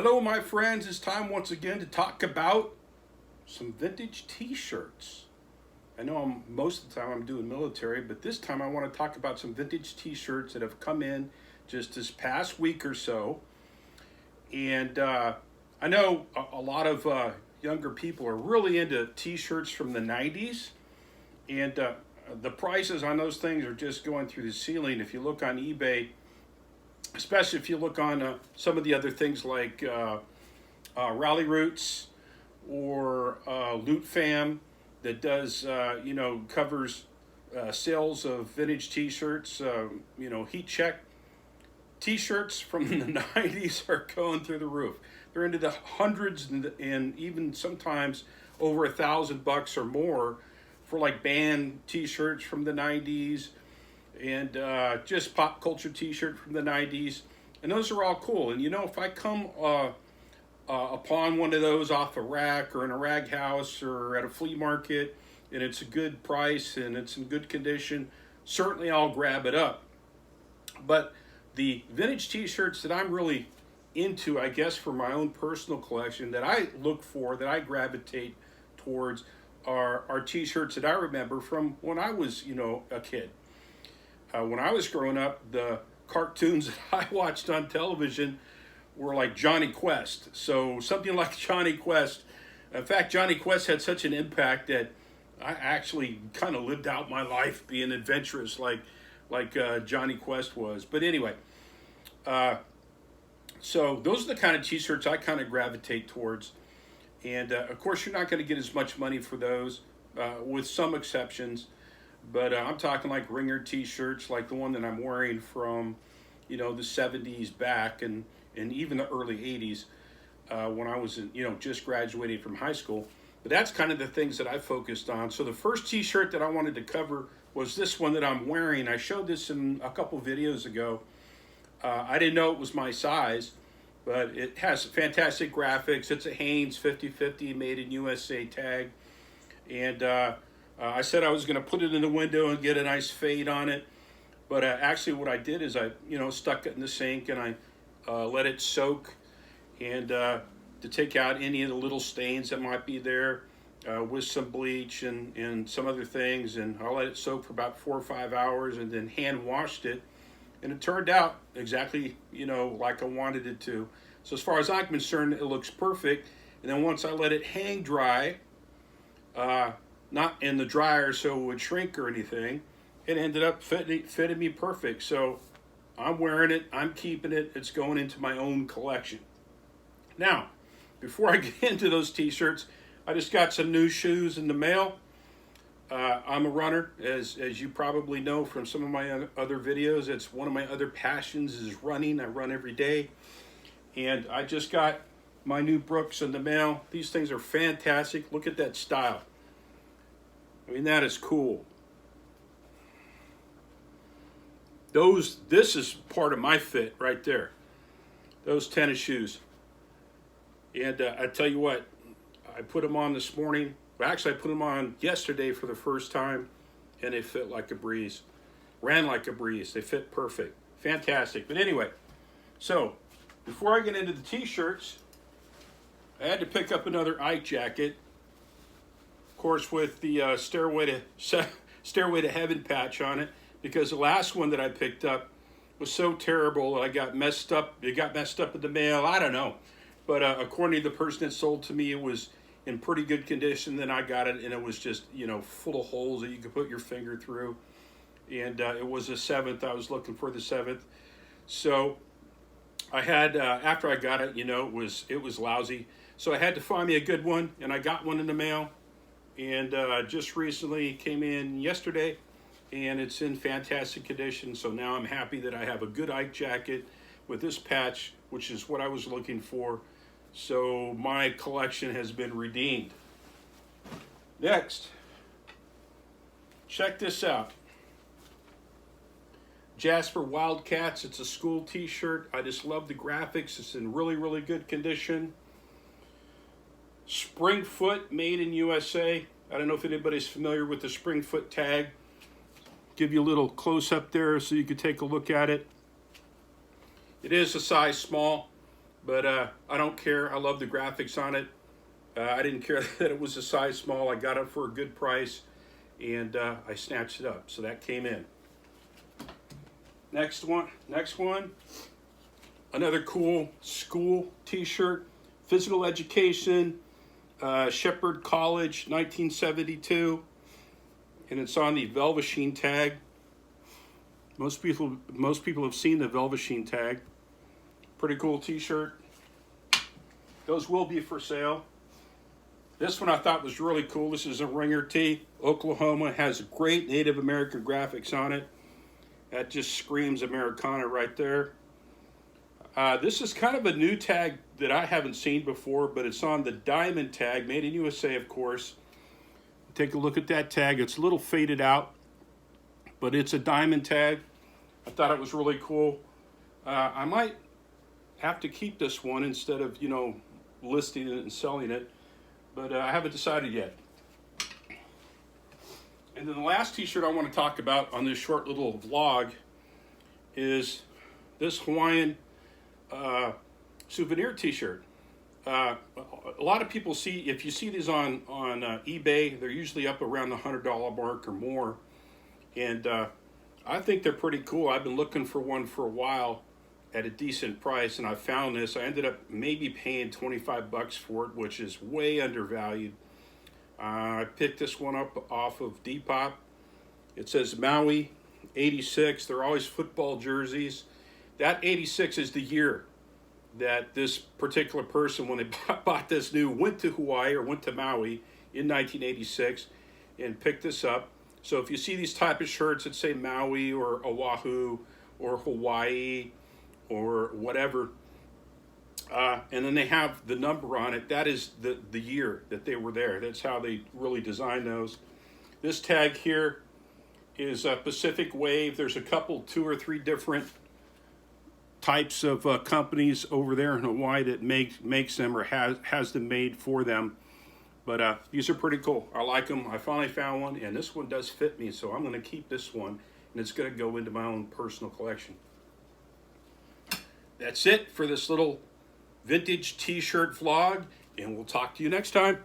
Hello, my friends. It's time once again to talk about some vintage t-shirts. I know most of the time I'm doing military, but this time I want to talk about some vintage t-shirts that have come in just this past week or so. And I know a lot of younger people are really into t-shirts from the 90s. And the prices on those things are just going through the ceiling. If you look on eBay, especially if you look on some of the other things like Rally Roots or Loot Fam that does, covers sales of vintage t-shirts, heat check t-shirts from the 90s are going through the roof. They're into the hundreds and even sometimes over $1,000 or more for like band t-shirts from the 90s and just pop culture t-shirt from the 90s. And those are all cool. And if I come upon one of those off a rack or in a rag house or at a flea market and it's a good price and it's in good condition, certainly I'll grab it up. But the vintage t-shirts that I'm really into, I guess, for my own personal collection that I look for, that I gravitate towards are t-shirts that I remember from when I was, a kid. When I was growing up, the cartoons that I watched on television were like Johnny Quest. So something like Johnny Quest. In fact, Johnny Quest had such an impact that I actually kind of lived out my life being adventurous like Johnny Quest was. But anyway, so those are the kind of t-shirts I kind of gravitate towards. And of course, you're not going to get as much money for those, with some exceptions. But I'm talking like ringer t-shirts, like the one that I'm wearing from, the 70s back and even the early 80s when I was, just graduating from high school. But that's kind of the things that I focused on. So the first t-shirt that I wanted to cover was this one that I'm wearing. I showed this in a couple videos ago. I didn't know it was my size, but it has fantastic graphics. It's a Hanes 50/50 made in USA tag. And I said I was going to put it in the window and get a nice fade on it. But actually what I did is I, stuck it in the sink and I let it soak and to take out any of the little stains that might be there with some bleach and some other things. And I let it soak for about 4 or 5 hours and then hand washed it. And it turned out exactly, like I wanted it to. So as far as I'm concerned, it looks perfect. And then once I let it hang dry, not in the dryer so it would shrink or anything, it ended up fitting me perfect. So I'm wearing it, I'm keeping it, it's going into my own collection. Now, before I get into those t-shirts, I just got some new shoes in the mail. I'm a runner, as you probably know from some of my other videos. It's one of my other passions is running. I run every day. And I just got my new Brooks in the mail. These things are fantastic. Look at that style. I mean, that is cool. This is part of my fit right there. Those tennis shoes. And I tell you what, I put them on this morning. Well, actually, I put them on yesterday for the first time, and they fit like a breeze. Ran like a breeze. They fit perfect. Fantastic. But anyway, so before I get into the t-shirts, I had to pick up another Ike Jacket. Of course, with the Stairway to Heaven patch on it, because the last one that I picked up was so terrible, I got messed up. It got messed up in the mail. I don't know. But according to the person that sold to me, it was in pretty good condition. Then I got it, and it was just, full of holes that you could put your finger through. And it was a 7th. I was looking for the 7th. So I had, after I got it, it was lousy. So I had to find me a good one, and I got one in the mail. And just recently came in yesterday, and it's in fantastic condition. So now I'm happy that I have a good Ike Jacket with this patch, which is what I was looking for. So my collection has been redeemed. Next, check this out. Jasper Wildcats. It's a school t-shirt. I just love the graphics. It's in really, really good condition. Springfoot, made in USA. I don't know if anybody's familiar with the Springfoot tag. Give you a little close up there so you can take a look at it. It is a size small. but I don't care. I love the graphics on it. I didn't care that it was a size small. I got it for a good price, and I snatched it up. So that came in. Next one. Another cool school T-shirt, physical education, Shepherd College, 1972, and it's on the Velveteen tag. Most people have seen the Velveteen tag. Pretty cool T-shirt. Those will be for sale. This one I thought was really cool. This is a Ringer tee. Oklahoma has great Native American graphics on it. That just screams Americana right there. This is kind of a new tag that I haven't seen before, but it's on the diamond tag, made in USA, of course. Take a look at that tag. It's a little faded out, but it's a diamond tag. I thought it was really cool. I might have to keep this one instead of, listing it and selling it, but I haven't decided yet. And then the last T-shirt I want to talk about on this short little vlog is this Hawaiian souvenir T-shirt. A lot of people see, if you see these on eBay, they're usually up around the $100 mark or more, and I think they're pretty cool. I've been looking for one for a while at a decent price, and I found this. I ended up maybe paying 25 bucks for it, which is way undervalued. I picked this one up off of Depop. It says Maui 86. They're always football jerseys. That 86 is the year that this particular person, when they bought this new, went to Hawaii or went to Maui in 1986 and picked this up. So if you see these type of shirts that say Maui or Oahu or Hawaii or whatever, and then they have the number on it, that is the year that they were there. That's how they really designed those. This tag here is Pacific Wave. There's a couple, 2 or 3 different types of companies over there in Hawaii that makes them or has them made for them. But these are pretty cool. I like them. I finally found one, and this one does fit me, so I'm going to keep this one, and it's going to go into my own personal collection. That's it for this little vintage T-shirt vlog, and we'll talk to you next time.